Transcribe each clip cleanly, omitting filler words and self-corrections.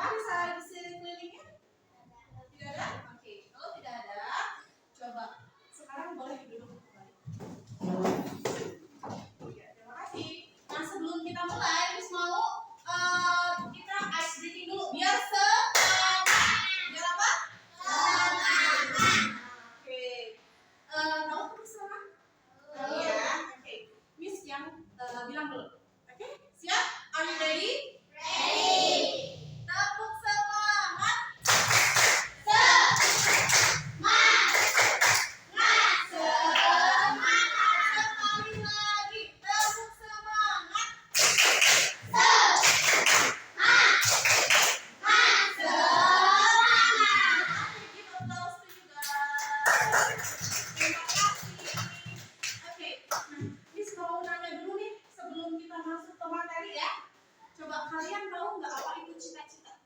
tambahan di sekelilingnya? Tidak ada? Oke, kalau tidak ada, coba sekarang boleh duduk kembali. Ya, terima kasih. Nah, sebelum kita mulai, Miss mau kita ice breaking dulu biar biar apa? Oke. Tahu penasaran? Iya. Oke. Miss yang bilang dulu. Oke, siap? Are you ready? Ready. Tepuk semangat. Sekali lagi, tepuk semangat. Give applause to you guys. Terima kasih. Oke, Miss mau nanya dulu nih sebelum kita masuk ke materi ya. Coba kalian tahu nggak apa itu cita-cita?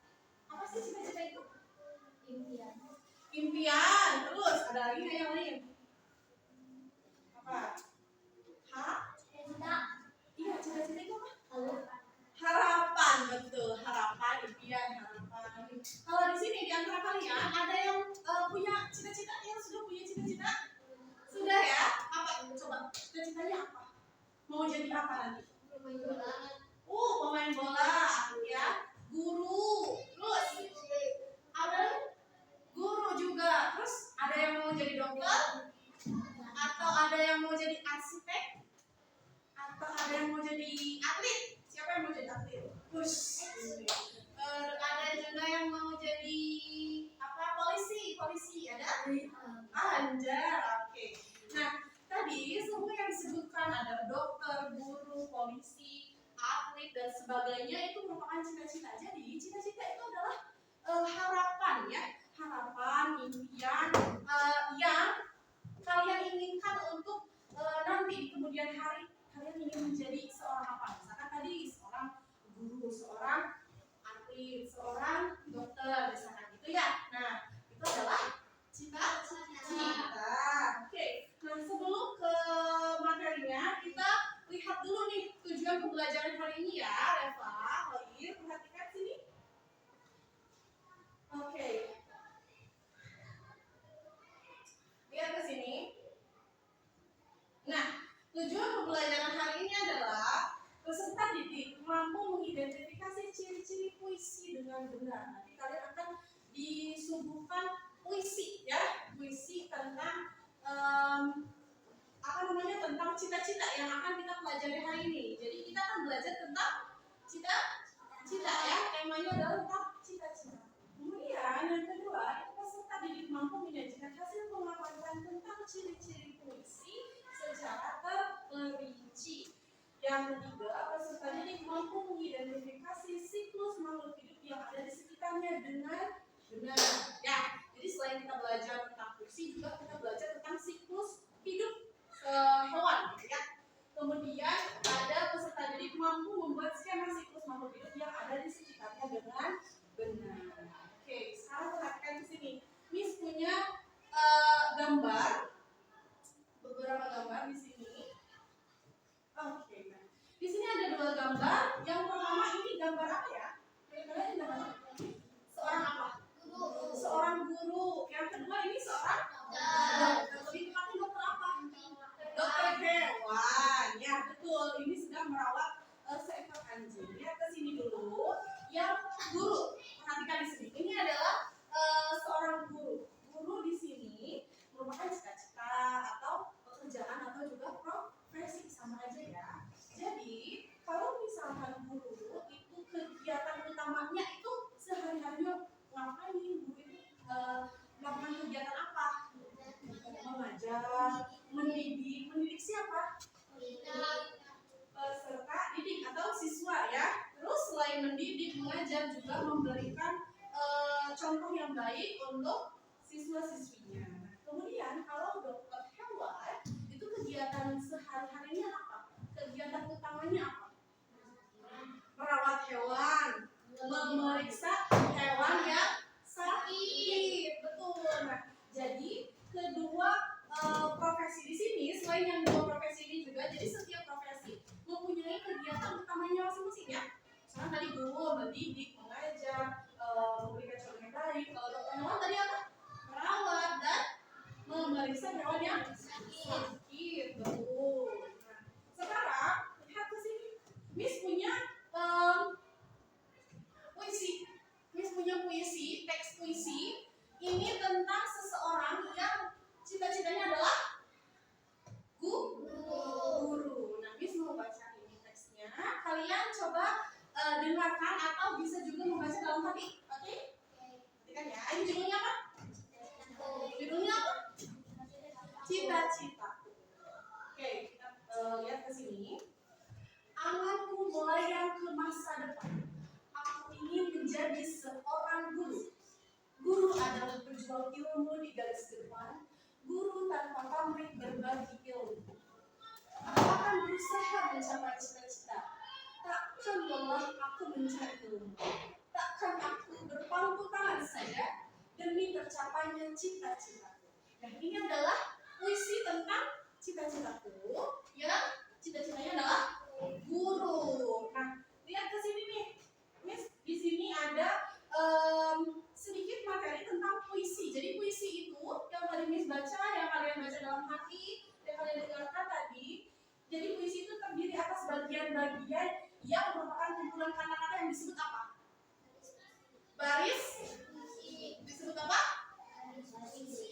Apa sih cita-cita itu? Impian. Impian. Terus ada lagi nggak yang lain? Apa? Cita. Iya, cita-cita itu apa? Harapan, betul. Harapan, impian, harapan. Kalau di sini di antara kalian ada yang punya cita-cita, yang sudah punya cita-cita? Sudah ya? Apa? Coba cita-citanya apa? Mau jadi apa nanti? Pemain bola, ya. Guru. Terus ada guru juga. Terus ada yang mau jadi dokter? Atau ada yang mau jadi arsitek? Atau ada yang mau jadi atlet? Siapa yang mau jadi atlet? Ada juga yang mau jadi apa? Polisi ada? Anjar, oke. Nah, tadi semua yang disebutkan ada dokter, guru, polisi, atlet dan sebagainya itu merupakan cita-cita. Jadi cita-cita itu adalah harapan ya, harapan, impian yang kalian inginkan untuk nanti di kemudian hari kalian ingin menjadi seorang apa? Misalkan tadi seorang guru, seorang atlet, seorang dokter, misalkan gitu ya. Nah, itu adalah cita-cita. Oke. Nah, sebelum ke materinya, kita lihat dulu nih tujuan pembelajaran hari ini ya, Reva, Hoir, perhatikan sini. Oke. Lihat ke sini. Nah, tujuan pembelajaran hari ini adalah peserta didik mampu mengidentifikasi ciri-ciri puisi dengan benar. Nanti kalian akan disuguhkan puisi ya, puisi tentang tentang cita-cita yang akan kita pelajari hari ini. Jadi kita akan belajar tentang cita-cita ya, temanya adalah tentang cita-cita. Kemudian yang kedua, peserta didik mampu menyajikan hasil pengamatan tentang ciri-ciri puisi secara terperinci. Yang ketiga, peserta didik mampu mengidentifikasi siklus makhluk hidup yang ada di sekitarnya dengan benar. Ya, jadi selain kita belajar tentang puisi, juga kita belajar tentang siklus hidup hewan, gitu ya. Kemudian ada peserta didik mampu membuat skema siklus makhluk hidup yang ada di sekitarnya dengan benar. Oke, sekarang perhatikan di sini. Miss punya gambar, beberapa gambar di sini. Oke, nah. Di sini ada dua gambar. Yang pertama ini gambar apa ya? Kira-kira ini gambar apa? Seorang apa? Guru. Seorang guru. Yang kedua ini seorang dokter. Lebih tepatnya dokter apa? Dokter hewan. Ya betul. Ini sedang merawat seekor anjing. Lihat ke sini dulu. Yang guru. Perhatikan di sini. Ini adalah seorang guru. Guru di sini merupakan cita-cita atau pekerjaan atau juga profesi, sama aja ya. Jadi kalau misalkan guru itu kegiatan utamanya itu sehari-harinya ngapain? Guru itu melakukan kegiatan apa? Mengajar, mendidik siapa? Peserta didik atau siswa ya. Terus selain mendidik, mengajar juga memberikan contoh yang baik untuk siswa-siswinya. Kemudian kalau dokter hewan itu kegiatan sehari-harinya apa? Kegiatan utamanya apa? Merawat hewan, memeriksa hewan yang sakit. Betul. Nah, jadi kedua profesi di sini, selain yang dua profesi ini juga, jadi setiap profesi mempunyai kegiatan utamanya masing-masing ya. Misalnya tadi guru, mendidik, mengajar, teks puisi ini tentang seseorang yang cita-citanya adalah guru. Nah, Miss mau baca ini teksnya. Kalian coba dengarkan atau bisa juga membaca dalam hati. Oke? Perhatikan ya. Ini judulnya apa? Judulnya apa? Cita-cita. Oke, kita lihat ke sini. Anganku melayang ke masa depan. Aku ingin menjadi seorang guru. Guru adalah berjuang ilmu di garis depan. Guru tanpa pamrih berbagi ilmu. Aku akan berusaha mencapai cita-cita. Takkan lelah aku mencari ilmu. Takkan aku berpangku tangan saja demi tercapainya cita-citaku. Nah, ini adalah puisi tentang cita-citaku yang cita-citanya adalah guru. Nah, lihat ke sini nih, Miss. Di sini ada sedikit materi tentang puisi. Jadi puisi itu yang tadi Miss baca, yang kalian baca dalam hati, yang kalian dengarkan tadi. Jadi puisi itu terdiri atas bagian-bagian yang merupakan kumpulan kata-kata yang disebut apa? Baris. Disebut apa?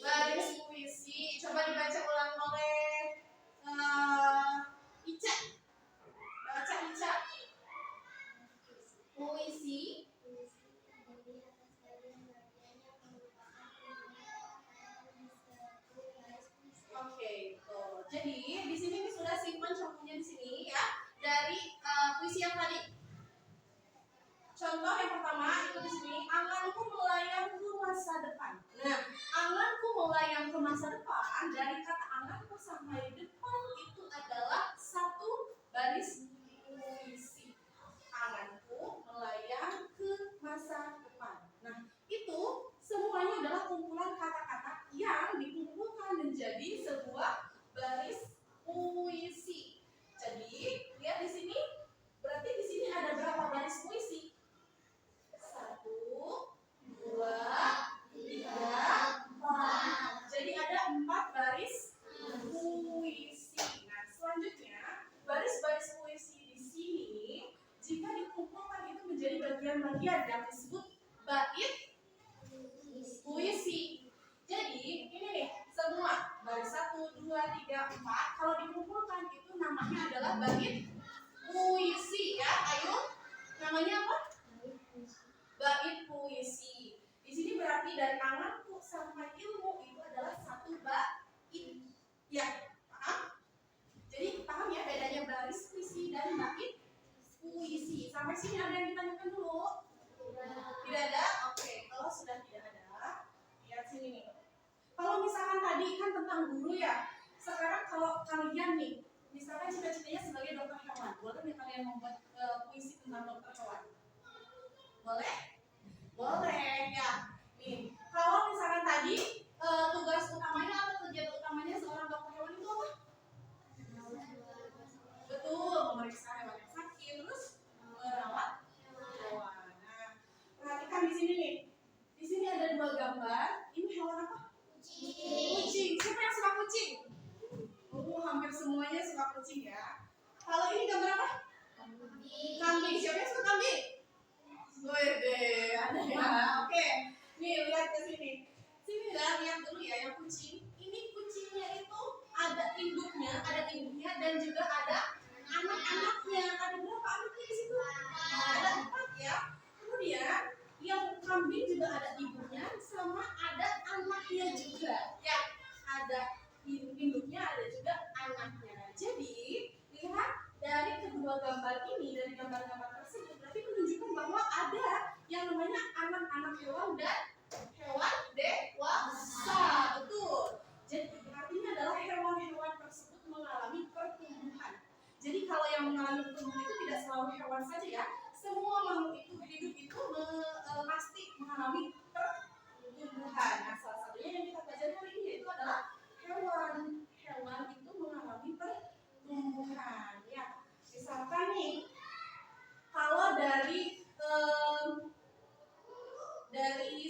Baris puisi. Coba dibaca ulang oleh Ica. Baca Ica. Puisi. Oke, tuh. Jadi di sini sudah simpan contohnya di sini ya dari puisi yang tadi. Contoh yang pertama itu di sini, anganku melayang ke masa depan. Nah, anganku melayang ke masa depan, dari kata anganku sampai depan itu adalah satu baris puisi. Anganku melayang ke masa depan. Nah, itu semuanya adalah kumpulan kata-kata yang dikumpulkan menjadi sebuah baris puisi. Jadi, lihat di sini, berarti di sini ada berapa baris puisi? 1, 2, 3, 4. Jadi ada 4 baris puisi. Nah, selanjutnya baris-baris puisi di sini jika dikumpulkan itu menjadi bagian-bagian yang disebut bait puisi. Jadi ini nih semua baris 1, 2, 3, 4 kalau dikumpulkan itu namanya adalah bait puisi ya. Ayo, namanya apa? Bait puisi. Di sini berarti dari anganku sampai ilmu itu adalah satu bait. Ya, paham? Jadi paham ya bedanya baris puisi dan bait puisi. Sampai sini ada yang ditanyakan dulu? Tidak ada? Oke, kalau sudah tidak ada, lihat sini nih. Kalau misalkan tadi kan tentang guru ya. Sekarang kalau kalian nih, misalkan cita-citanya sebagai dokter hewan, boleh nggak kalian membuat puisi tentang dokter hewan? Boleh? Boleh ya. Nih, kalau misalkan tadi tugas utamanya atau kegiatan utamanya seorang dokter hewan itu apa? Betul, memeriksa hewan yang sakit, terus merawat hewan. Nah, perhatikan di sini nih. Di sini ada 2 gambar. Ini hewan apa? Kucing. Siapa yang suka kucing? Oh, hampir semuanya suka kucing ya. Kalau ini gambar apa? Kambing. Siapa yang suka kambing? Wede, ada ya. Oke. Nih, lihat ke sini. Sini lah, lihat dulu ya yang kucing. Ini kucingnya itu ada induknya dan juga ada anak-anaknya. Ada berapa anaknya di situ? Ada 4 ya. Kemudian yang kambing juga ada ibunya sama ada anaknya juga. Ya, ada induknya, ada juga anaknya. Jadi, lihat dari kedua gambar ini, dari gambar-gambar tersebut berarti menunjukkan bahwa ada yang namanya anak-anak hewan dan hewan dewasa. Betul. Jadi artinya adalah hewan-hewan tersebut mengalami pertumbuhan. Jadi kalau yang mengalami pertumbuhan itu tidak selalu hewan saja ya. Semua makhluk itu hidup itu pasti mengalami pertumbuhan. Nah, salah satunya yang kita pelajari hari ini yaitu adalah hewan. Hewan itu mengalami pertumbuhan. Ya, misalkan nih, kalau dari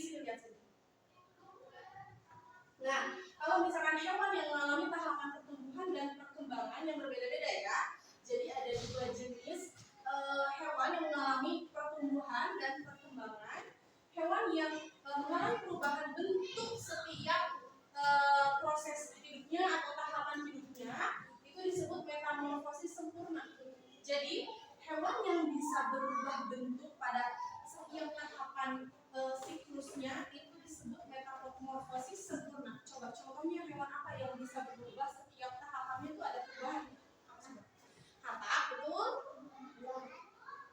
sini lihat sini. Nah, kalau misalkan hewan yang mengalami tahapan pertumbuhan dan perkembangan yang berbeda-beda ya. Jadi ada 2 jenis hewan yang mengalami pertumbuhan dan perkembangan. Hewan yang mengalami perubahan bentuk setiap proses hidupnya atau tahapan hidupnya, itu disebut metamorfosis sempurna. Jadi hewan yang bisa berubah bentuk pada setiap tahapan siklusnya itu disebut metamorfosis sempurna. Coba contohnya hewan apa yang bisa berubah setiap tahapannya itu ada perubahan? Katak, betul?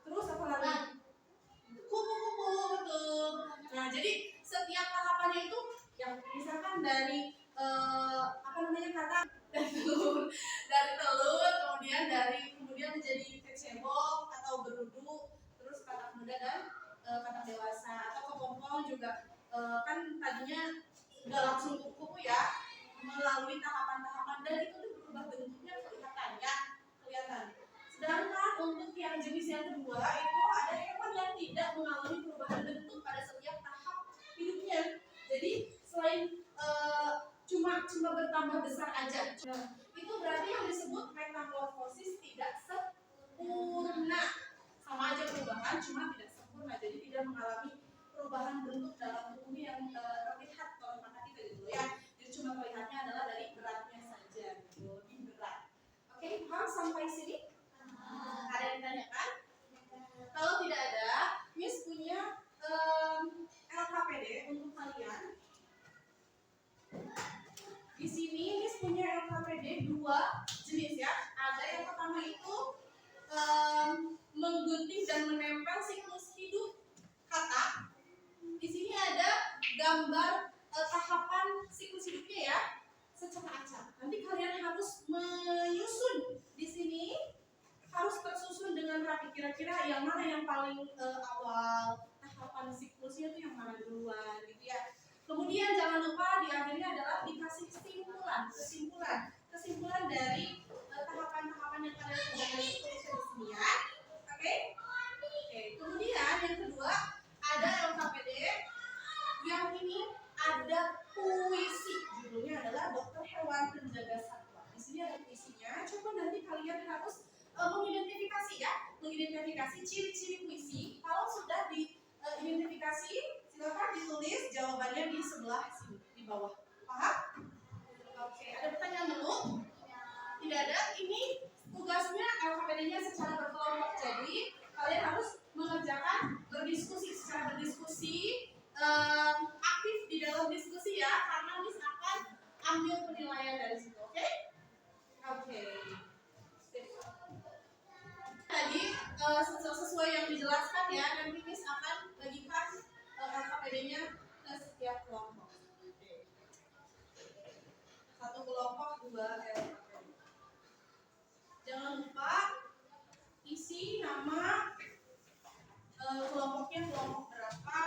Terus apa lagi? Kupu-kupu, betul. Nah, jadi setiap tahapannya itu yang misalkan dari kata dari telur kemudian menjadi kecebong atau berudu, terus katak muda dan katak dewasa, atau kepompong juga kan tadinya udah langsung kupu-kupu ya, melalui tahapan-tahapan dan itu berubah bentuknya kelihatan. Sedangkan untuk yang jenis yang kedua itu ada hewan yang tidak mengalami perubahan bentuk pada setiap tahap hidupnya. Jadi selain cuma bertambah besar aja, itu berarti yang disebut metamorfosis tidak sempurna. Sama aja perubahan, cuma tidak sempurna. Jadi tidak mengalami perubahan bentuk dalam tubuhnya yang terlihat oleh mata kita gitu ya. Jadi cuma melihatnya adalah dari beratnya saja, gitu, lebih berat. Oke, paham sampai sini? Ada yang ditanyakan? Kalau tidak ada, Miss punya LKPD untuk kalian. Di sini Miss punya LKPD 2 jenis ya. Ada yang pertama itu menggunting dan menempel siklus hidup katak. Di sini ada gambar tahapan siklus hidupnya ya, secara acak. Nanti kalian harus menyusun di sini, harus tersusun dengan rapi. Kira-kira yang mana yang paling awal tahapan siklusnya itu yang mana duluan gitu ya. Kemudian jangan lupa di akhirnya adalah dikasih kesimpulan dari tahapan-tahapan yang kalian sudah tuliskan di sini ya. Oke? Kemudian yang kedua ada LKPD yang ini ada puisi, judulnya adalah Dokter Hewan Penjaga Satwa. Di sini ada puisinya. Coba nanti kalian harus mengidentifikasi ciri-ciri puisi. Kalau sudah diidentifikasi, silakan ditulis jawabannya di sebelah sini, di bawah. Paham? Oke, ada pertanyaan dulu? Tidak ada. Ini tugasnya LKPD-nya secara berkelompok. Jadi kalian harus mengerjakan secara berdiskusi, aktif di dalam diskusi ya, karena Miss akan ambil penilaian dari situ. Oke? Tadi sesuai yang dijelaskan ya, nanti Miss akan bagikan LKPD-nya ke setiap kelompok. Satu kelompok 2 LKPD. Jangan lupa isi nama kelompoknya, kelompok berapa,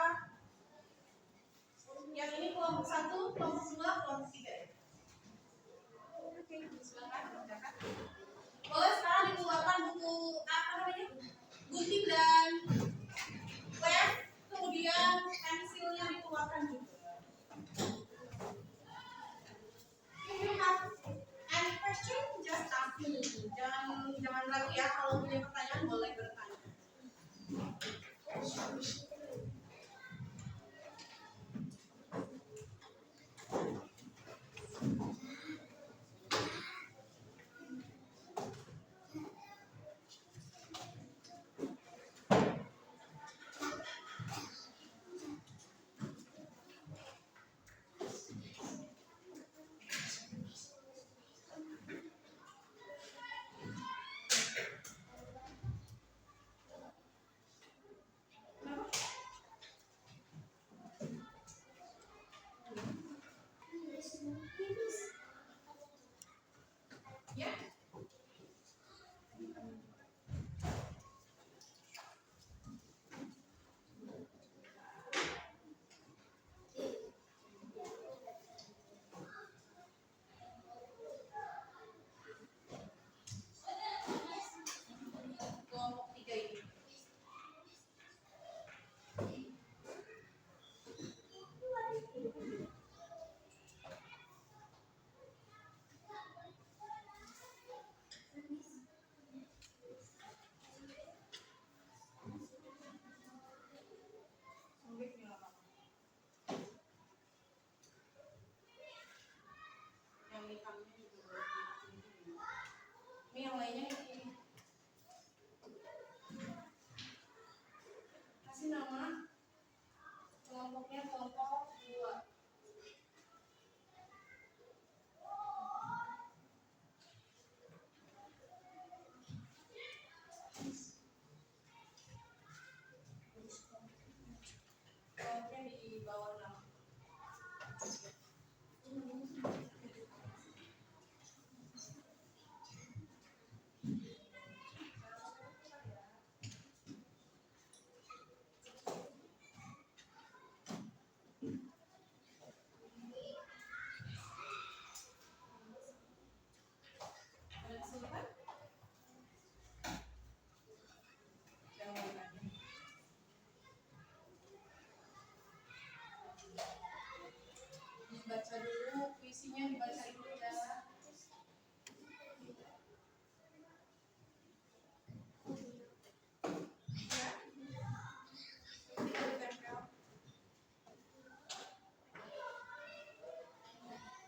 dibaca dulu, puisinya dibaca dulu ya.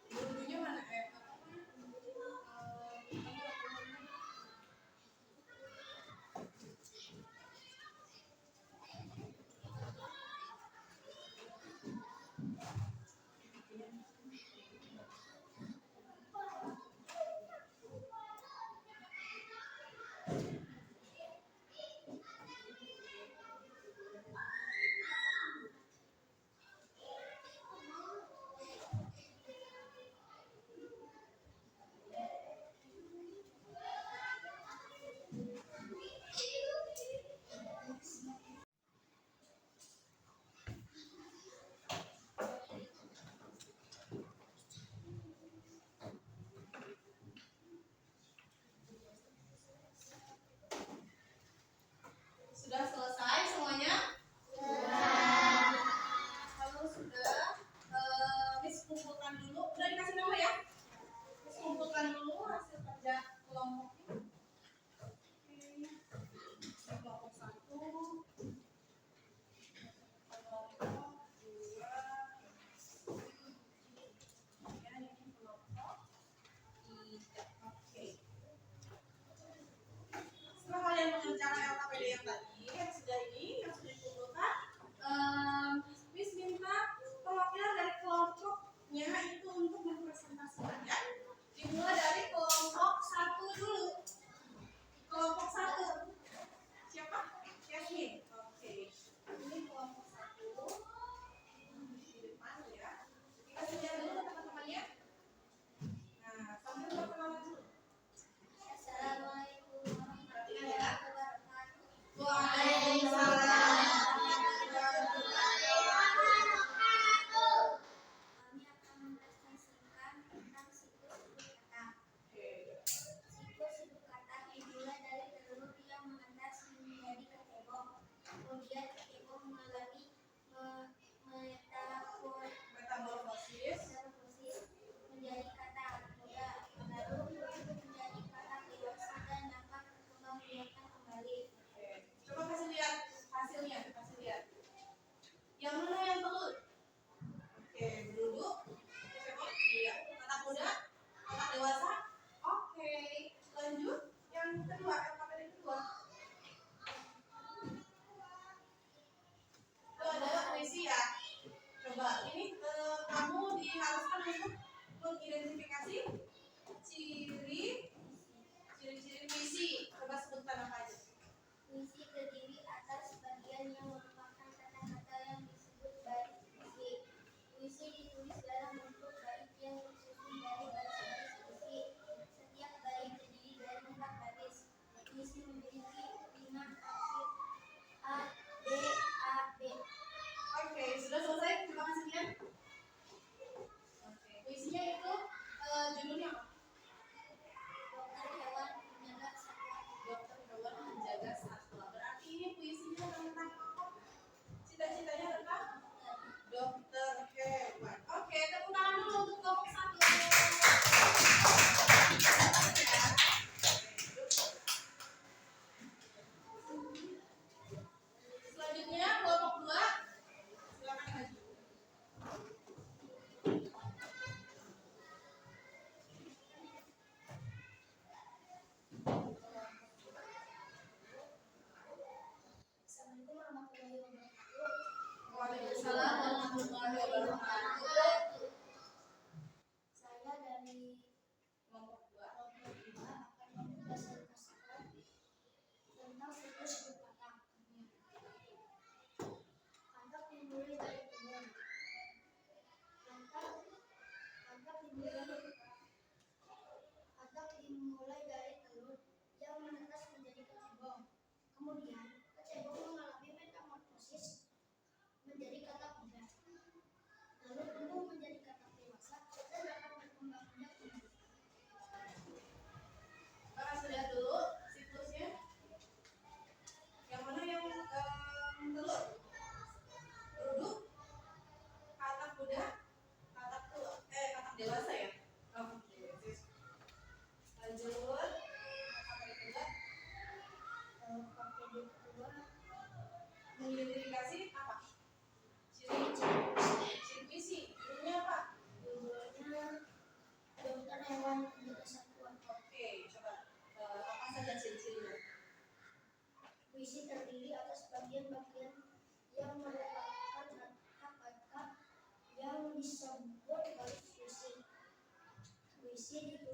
Bukunya mana?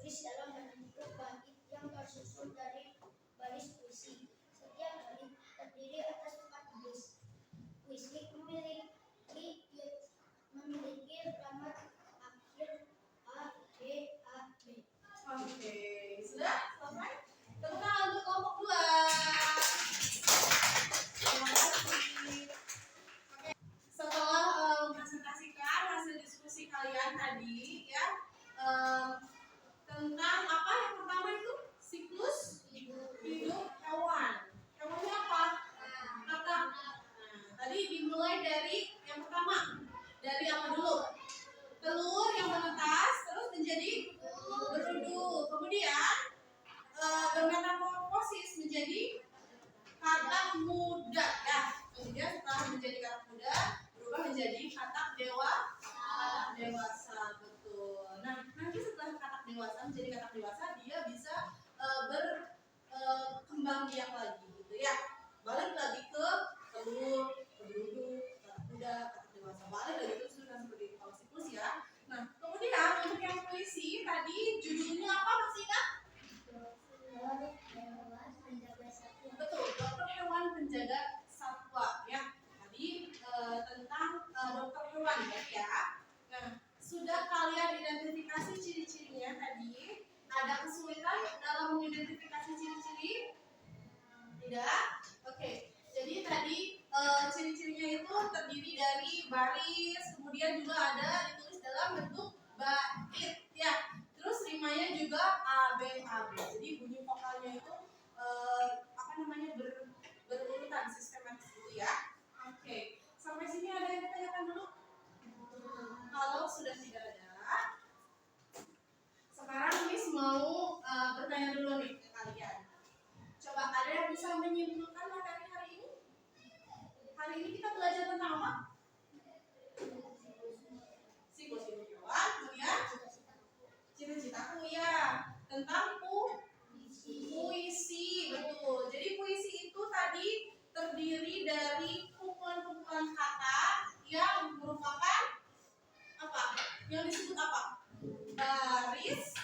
tertulis dalam bentuk bait yang tersusun dari baris puisi. Setiap bait terdiri atas 4 baris. Puisi memiliki kalimat akhir A, B, A, B. Oke, sudah selesai? Tepuk tangan untuk kelompok 2. Terima kasih. Oke, setelah mempresentasikan hasil diskusi kalian tadi ya, tentang apa yang pertama itu siklus hidup hewan. Hewannya apa? Kata. Nah, tadi dimulai dari yang pertama. Dari apa dulu? Telur yang menetas terus menjadi berudu. Kemudian bermetamorfosis menjadi katak muda ya. Kemudian setelah menjadi katak muda berubah menjadi katak dewasa. Betul. Nah, nanti setelah katak dewasa menjadi katak dewasa dia bisa berkembang biak lagi gitu ya. Balik lagi ke telur, berudu, katak muda, katak dewasa. Balik lagi terus seperti itu kalau siklus ya. Nah, kemudian untuk yang puisi tadi judulnya apa masih ingat? Betul, dokter hewan penjaga satwa ya. Tadi tentang dokter hewan ya. Nah, sudah kalian identifikasi ciri-cirinya tadi? Ada kesulitan dalam mengidentifikasi ciri-ciri? Tidak? Oke. Jadi tadi ciri-cirinya itu terdiri dari baris, kemudian juga ada ditulis dalam bentuk bait ya. Terus rimanya juga A B A B. Jadi bunyi vokalnya itu berurutan sistematis gitu ya. Oke. Sampai sini ada yang ditanyakan dulu? Kalau sudah tidak ada, sekarang Miss mau bertanya dulu nih ke kalian. Coba ada yang bisa menyimpulkan materi hari ini? Hari ini kita belajar tentang apa? Siklus hidup hewan, kemudian cita-citaku ya. Tentang puisi, betul. Jadi puisi itu tadi terdiri dari kumpulan-kumpulan kata yang merupakan apa? Yang disebut apa? Baris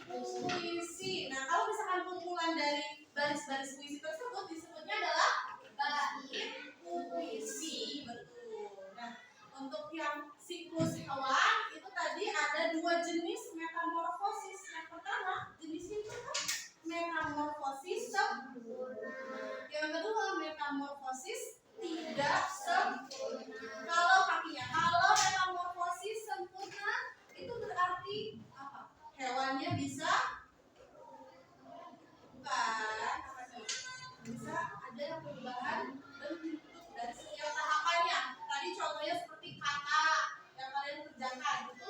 puisi. Nah, kalau misalkan kumpulan dari baris-baris puisi tersebut disebutnya adalah bait puisi, betul. Nah, untuk yang siklus hewan itu tadi ada 2 jenis metamorfosis. Yang pertama jenisnya itu apa? Metamorfosis sempurna. Yang kedua metamorfosis tidak sempurna. Kalau metamorfosis sempurna itu berarti apa? Hewannya bisa ada perubahan bentuk dari setiap tahapannya. Tadi contohnya seperti kata yang kalian kerjakan itu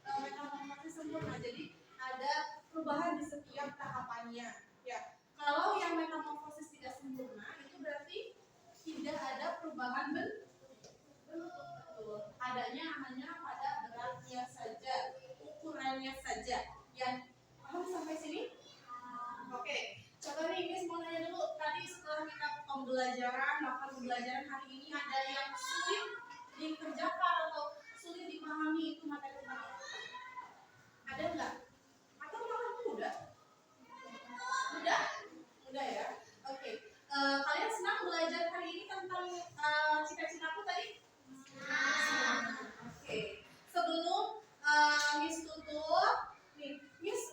metamorfosis sempurna. Jadi ada perubahan di setiap tahapannya. Ya, kalau yang metamorfosis tidak sempurna itu berarti tidak ada perubahan bentuk. Adanya hanya pada beratnya saja, ukurannya saja. Ya, paham sampai sini? Oke. Coba nih Miss mau nanya dulu, tadi setelah kita melakukan pembelajaran hari ini ada yang sulit dikerjakan atau sulit dipahami itu materi tentang apa? Ada enggak? Atau malah mudah? Mudah ya? Oke. Kalian senang belajar hari ini tentang cita-citaku tadi? Oke. Sebelum Miss tutup, nih Miss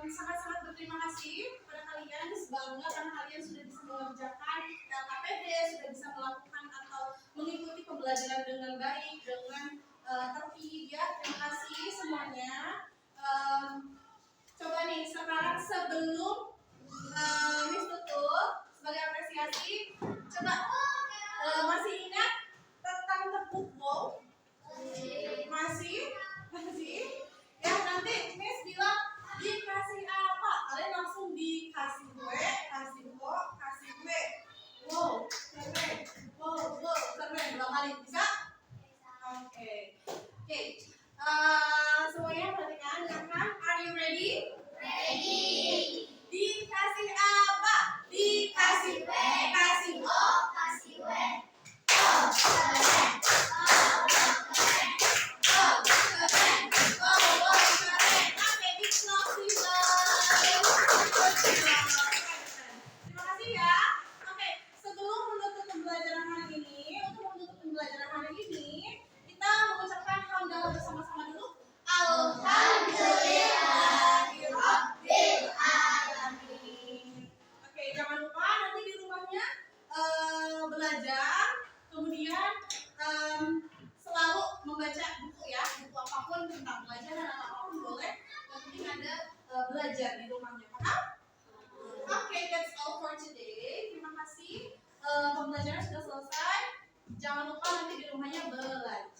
sangat-sangat berterima kasih kepada kalian. Miss bangga karena kalian sudah bisa mengerjakan KPD, sudah bisa melakukan atau mengikuti pembelajaran dengan baik, dengan tertib ya. Terima kasih semuanya. Coba nih sekarang sebelum Miss tutup sebagai apresiasi, coba masih ingat tentang tepuk wow? Masih? Ya nanti Miss bilang dikasih apa? Kalian langsung dikasih gue, kasih kok, kasih gue. Wow, keren. Wow, keren. 2 kali bisa? Oke. Semuanya perhatikan, dengarkan. Are you ready? Ready. Dikasih apa? Dikasih gue, kasih oh, kasih gue. Oh, keren. Oh, keren. Oh, keren. Oke, big applause. membaca buku ya, buku apapun tentang pelajaran atau apapun boleh. Yang penting ada belajar di rumahnya. Paham? Oke, that's all for today. Terima kasih. Pembelajaran sudah selesai. Jangan lupa nanti di rumahnya belajar.